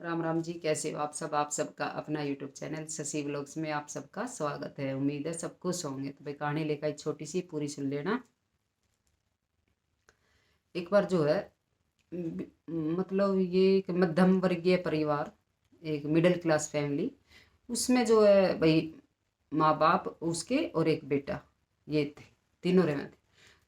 राम राम जी, कैसे हो आप सब। आप सबका अपना यूट्यूब चैनल शशि व्लॉग्स में आप सबका स्वागत है। उम्मीद है सब खुश होंगे। तो भाई कहानी लेकर एक छोटी सी पूरी सुन लेना। एक बार जो है मतलब ये एक मध्यम वर्गीय परिवार, एक मिडिल क्लास फैमिली, उसमें जो है भाई माँ बाप उसके और एक बेटा, ये थे, तीनों रहते थे।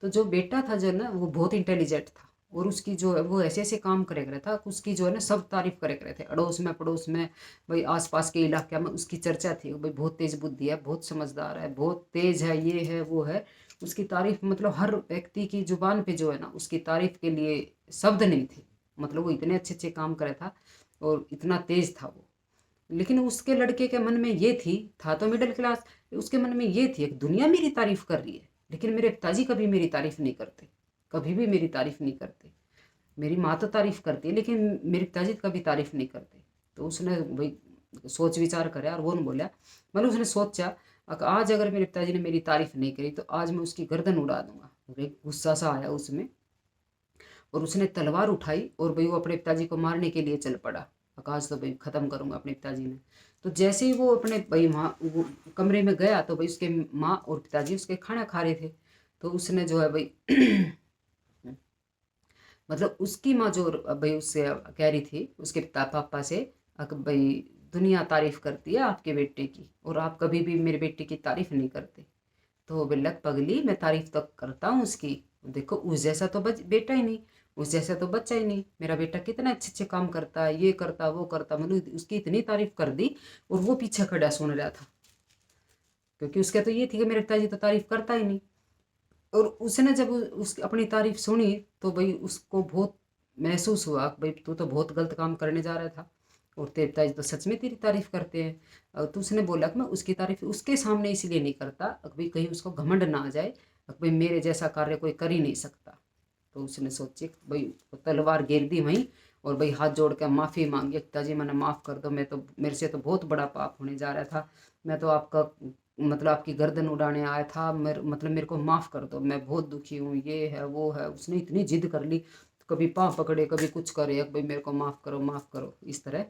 तो जो बेटा था जो है ना वो बहुत इंटेलिजेंट था, और उसकी जो है वो ऐसे ऐसे काम करे करे था, उसकी जो है ना सब तारीफ करे करे थे, अड़ोस में पड़ोस में, भाई आसपास के इलाके में उसकी चर्चा थी। भाई बहुत तेज बुद्धि है, बहुत समझदार है, बहुत तेज है, ये है वो है। उसकी तारीफ मतलब हर व्यक्ति की जुबान पे जो है ना उसकी तारीफ के लिए शब्द नहीं थे। मतलब वो इतने अच्छे अच्छे काम करे था और इतना तेज था वो। लेकिन उसके लड़के के मन में ये थी, था तो मिडिल क्लास, उसके मन में ये थी कि दुनिया मेरी तारीफ कर रही है, लेकिन मेरे पिताजी कभी मेरी तारीफ नहीं करते, कभी भी मेरी तारीफ नहीं करते। मेरी माँ तो तारीफ करती है लेकिन मेरे पिताजी कभी तारीफ नहीं करते। तो उसने भाई सोच विचार करे और वो न बोला, मतलब उसने सोचा आज अगर मेरे पिताजी ने मेरी तारीफ नहीं करी तो आज मैं उसकी गर्दन उड़ा दूंगा। और एक गुस्सा सा आया उसमें, और उसने तलवार उठाई और भाई वो अपने पिताजी को मारने के लिए चल पड़ा। आकाश तो भाई खत्म करूंगा अपने पिताजी ने। तो जैसे ही वो अपने भाई वहाँ वो कमरे में गया तो भाई उसके माँ और पिताजी उसके खाना खा रहे थे। तो उसने जो है भाई मतलब उसकी माँ जो भाई उससे कह रही थी उसके पिता पापा से, भाई दुनिया तारीफ करती है आपके बेटे की और आप कभी भी मेरे बेटे की तारीफ नहीं करते। तो बोला पगली, मैं तारीफ तो करता हूँ उसकी। देखो उस जैसा तो बेटा ही नहीं, उस जैसा तो बच्चा ही नहीं। मेरा बेटा कितना अच्छे अच्छे काम करता है, ये करता वो करता, मैंने उसकी इतनी तारीफ कर दी। और वो पीछे खड़ा सुन रहा था, क्योंकि उसका तो ये थी कि मेरे पिताजी तो तारीफ करता ही नहीं। और उसने जब उस अपनी तारीफ सुनी तो भाई उसको बहुत महसूस हुआ कि भाई तू तो बहुत गलत काम करने जा रहा था, और तेरे पिताजी तो सच में तेरी तारीफ करते हैं। तो उसने बोला कि मैं उसकी तारीफ उसके सामने इसलिए नहीं करता कि भाई कहीं उसको घमंड ना आ जाए कि भाई मेरे जैसा कार्य कोई कर ही नहीं सकता। तो उसने सोचे कि भाई तलवार गिर दी वहीं, और भाई हाथ जोड़ कर माफ़ी मांगी, पिताजी मैंने माफ़ कर दो, मैं तो मेरे से तो बहुत बड़ा पाप होने जा रहा था। मैं तो आपका मतलब आपकी गर्दन उड़ाने आया था, मतलब मेरे को माफ़ कर दो, मैं बहुत दुखी हूँ, ये है वो है। उसने इतनी जिद कर ली, कभी पाँव पकड़े कभी कुछ करे, भाई मेरे को माफ़ करो माफ़ करो इस तरह।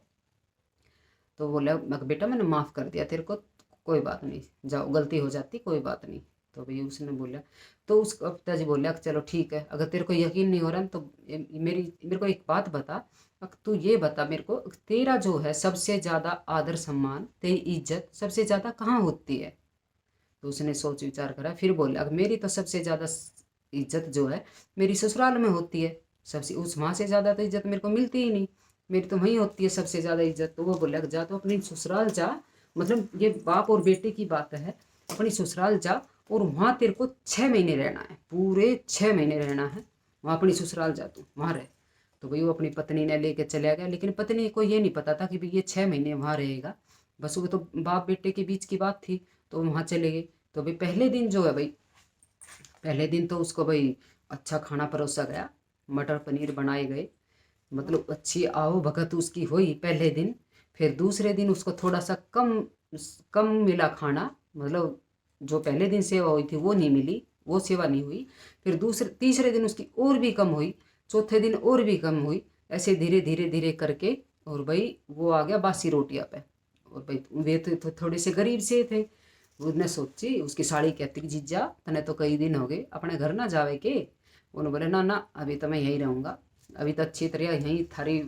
तो बोला मैं बेटा मैंने माफ़ कर दिया तेरे को, कोई बात नहीं, जाओ गलती हो जाती कोई बात नहीं। तो भाई उसने बोला, तो उसका पिताजी बोला कि चलो ठीक है, अगर तेरे को यकीन नहीं हो रहा तो मेरे को एक बात बता। तू ये बता मेरे को, तेरा जो है सबसे ज़्यादा आदर सम्मान, तेरी इज्जत सबसे ज़्यादा कहाँ होती है। तो उसने सोच विचार करा, फिर बोला अब मेरी तो सबसे ज़्यादा इज्जत जो है मेरी ससुराल में होती है। सबसे उस वहाँ से ज़्यादा तो इज्जत मेरे को मिलती ही नहीं, मेरी तो वहीं होती है सबसे ज़्यादा इज्जत। तो वो बोला कि जा तो अपनी ससुराल जा, मतलब ये बाप और बेटे की बात है, अपनी ससुराल जा और वहाँ तेरे को 6 महीने रहना है, पूरे 6 महीने रहना है वहाँ, अपनी ससुराल जा तू वहाँ रह। तो भाई वो अपनी पत्नी ने लेके चला गया, लेकिन पत्नी को ये नहीं पता था कि भाई ये 6 महीने वहाँ रहेगा। बस वो तो बाप बेटे के बीच की बात थी, तो वहाँ चले गए। तो भाई पहले दिन जो है भाई, पहले दिन तो उसको भाई अच्छा खाना परोसा गया, मटर पनीर बनाए गए, मतलब अच्छी आओ भगत उसकी हुई पहले दिन। फिर दूसरे दिन उसको थोड़ा सा कम कम मिला खाना, मतलब जो पहले दिन सेवा हुई थी वो नहीं मिली, वो सेवा नहीं हुई। फिर दूसरे तीसरे दिन उसकी और भी कम हुई, चौथे दिन और भी कम हुई, ऐसे धीरे धीरे धीरे करके। और भाई वो आ गया बासी रोटियां पे। और भाई वे तो थोड़े से गरीब से थे। उसने सोची, उसकी साड़ी कहती कि जीजा तने तो कई दिन हो गए अपने घर ना जावे के। उन्होंने बोले ना ना अभी तो मैं यहीं रहूँगा, अभी तो अच्छी तरह यहीं थारी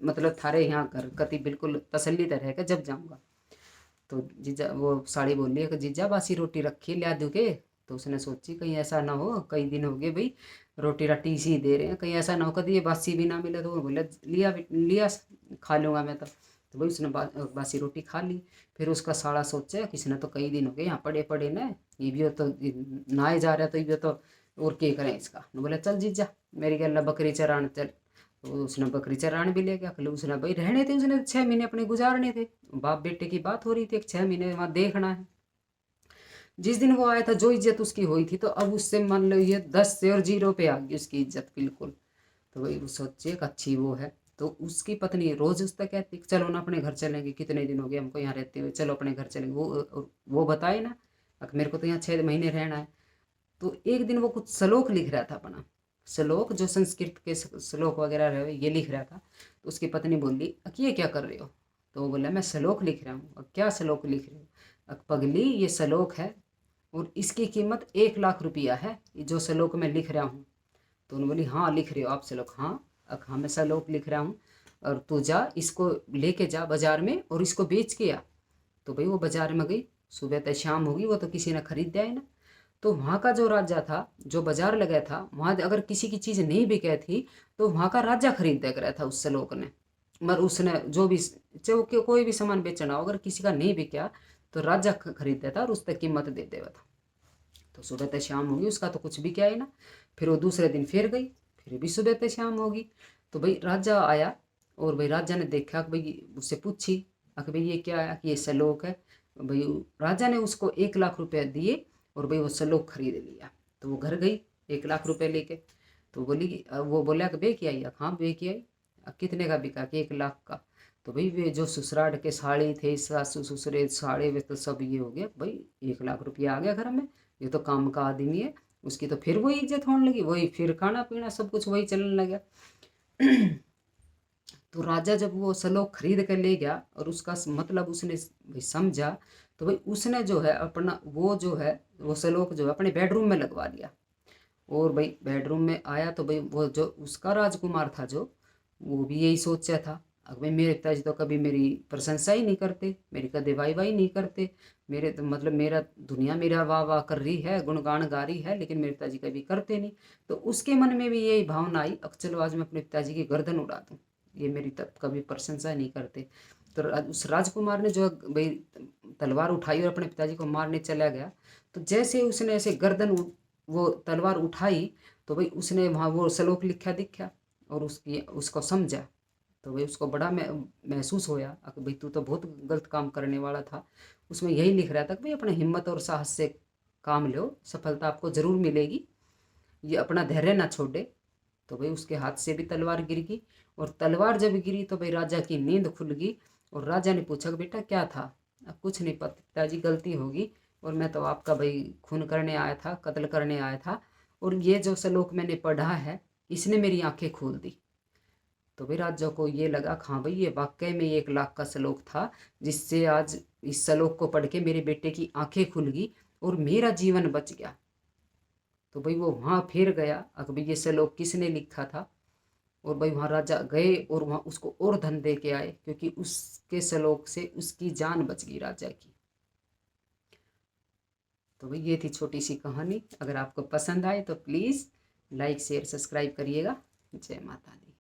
मतलब थारे यहाँ घर कति बिल्कुल तसल्ली तरह रहेगा जब जाऊँगा। तो जीजा वो साड़ी बोली है कि जीजा बासी रोटी रखी लिया दूँ के। तो उसने सोची कहीं ऐसा ना हो, कई दिन हो गए भाई रोटी राटी इसी दे रहे हैं, कहीं ऐसा ना हो कभी ये बासी भी ना मिले। तो वो बोले लिया लिया, खा लूँगा मैं तो भाई उसने बासी रोटी खा ली। फिर उसका साड़ा सोचा किसी ने तो कई दिन हो गए यहाँ पड़े पड़े न, ये भी हो तो नहाए जा रहा, तो ये भी हो तो और क्या करें इसका। बोला चल जीजा मेरी गल बकरी चरान चल। तो उसने बकरी चरान भी ले गया। फिर उसने भाई रहने थे, उसने 6 महीने अपने गुजारने थे, बाप बेटे की बात हो रही थी, 6 महीने वहाँ देखना है। जिस दिन वो आया था जो इज्जत उसकी हुई थी, तो अब उससे मान लो ये 10 से और जीरो पे आ गई उसकी इज्जत बिल्कुल। तो वही वो सोचे एक अच्छी वो है। तो उसकी पत्नी रोज उससे कहती चलो ना अपने घर चलेंगे, कितने दिन हो गए हमको यहाँ रहते हुए, चलो अपने घर चलेंगे। वो बताए ना, मेरे को तो यहाँ 6 महीने रहना है। तो एक दिन वो कुछ श्लोक लिख रहा था अपना, श्लोक जो संस्कृत के श्लोक वगैरह रहे ये लिख रहा था। तो उसकी पत्नी बोली ये क्या कर रहे हो? तो वो बोला मैं श्लोक लिख रहा हूँ। क्या श्लोक लिख रहे हो? पगली ये श्लोक है और इसकी कीमत 1 लाख रुपया है, जो श्लोक मैं लिख रहा हूँ। तो उन्होंने बोली हाँ लिख रहे हो आप श्लोक? हाँ हाँ मैं श्लोक लिख रहा हूँ, और तू जा इसको लेके जा बाजार में और इसको बेच के आ। तो भाई वो बाजार में गई, सुबह तक शाम होगी, वो तो किसी ने खरीद दिया है ना। तो वहाँ का जो राजा था, जो बाजार लगा था, वहाँ अगर किसी की चीज़ नहीं बिके थी तो वहाँ का राजा खरीद देख रहा था उस श्लोक ने। मगर उसने जो भी, चाहे कोई भी सामान बेचना हो, अगर किसी का नहीं बिका तो राजा खरीद देता और उस तक कीमत दे देता था। तो सुबह तक शाम होगी, उसका तो कुछ भी क्या है ना। फिर वो दूसरे दिन फिर गई, फिर भी सुबह तक शाम होगी। तो भाई राजा आया, और भाई राजा ने देखा कि भाई, उससे पूछी कि भाई ये क्या है, कि ये श्लोक है। भाई राजा ने उसको 1 लाख रुपए दिए और भाई वो श्लोक खरीद लिया। तो वो घर गई 1 लाख रुपए लेके। तो बोली वो बोला कि बे आई? हाँ बे आई। कितने का बिका? कि 1 लाख का। तो भाई वे जो ससुराल के साड़ी थे, सासू ससुरे साड़ी, वे तो सब ये हो गया भाई, 1 लाख रुपया आ गया घर में। ये तो काम का आदमी है। उसकी तो फिर वही इज्जत होने लगी, वही फिर खाना पीना सब कुछ वही चलने लगा। तो राजा जब वो श्लोक खरीद कर ले गया और उसका मतलब उसने भाई समझा, तो भाई उसने जो है अपना वो जो है वो श्लोक जो है अपने बेडरूम में लगवा लिया। और भाई बेडरूम में आया तो भाई वो जो उसका राजकुमार था, जो वो भी यही सोचा था, अब भाई मेरे पिताजी तो कभी मेरी प्रशंसा ही नहीं करते, मेरी कभी वाई वाई नहीं करते, मेरे तो मतलब मेरा दुनिया मेरा वाह वाह कर रही है, गुणगान गा रही है, लेकिन मेरे पिताजी कभी करते नहीं। तो उसके मन में भी यही भावना आई, अब चलो आज मैं अपने पिताजी की गर्दन उड़ा दूँ, ये मेरी तब कभी प्रशंसा नहीं करते। तो उस राजकुमार ने जो भाई तलवार उठाई और अपने पिताजी को मारने चला गया, तो जैसे उसने ऐसे गर्दन वो तलवार उठाई, तो भाई उसने वहाँ वो श्लोक लिखा दिखा और उसकी उसको समझा। तो भाई उसको बड़ा महसूस होया कि भाई तू तो बहुत गलत काम करने वाला था। उसमें यही लिख रहा था कि भाई अपने हिम्मत और साहस से काम लो, सफलता आपको ज़रूर मिलेगी, ये अपना धैर्य ना छोड़े। तो भाई उसके हाथ से भी तलवार गिर गई, और तलवार जब गिरी तो भाई राजा की नींद खुल गई। और राजा ने पूछा कि बेटा क्या था? अब कुछ नहीं पता पिताजी, गलती होगी, और मैं तो आपका भाई खून करने आया था, कत्ल करने आया था, और ये जो श्लोक मैंने पढ़ा है इसने मेरी आंखें खोल दी। तो भाई राजा को ये लगा कि हाँ भाई ये वाकई में 1 लाख का श्लोक था, जिससे आज इस श्लोक को पढ़ के मेरे बेटे की आंखें खुल गई और मेरा जीवन बच गया। तो भाई वो वहाँ फिर गया कि भाई ये श्लोक किसने लिखा था, और भाई वहाँ राजा गए और वहाँ उसको और धन दे के आए, क्योंकि उसके श्लोक से उसकी जान बच गई राजा की। तो भाई ये थी छोटी सी कहानी। अगर आपको पसंद आए तो प्लीज़ लाइक शेयर सब्सक्राइब करिएगा। जय माता दी।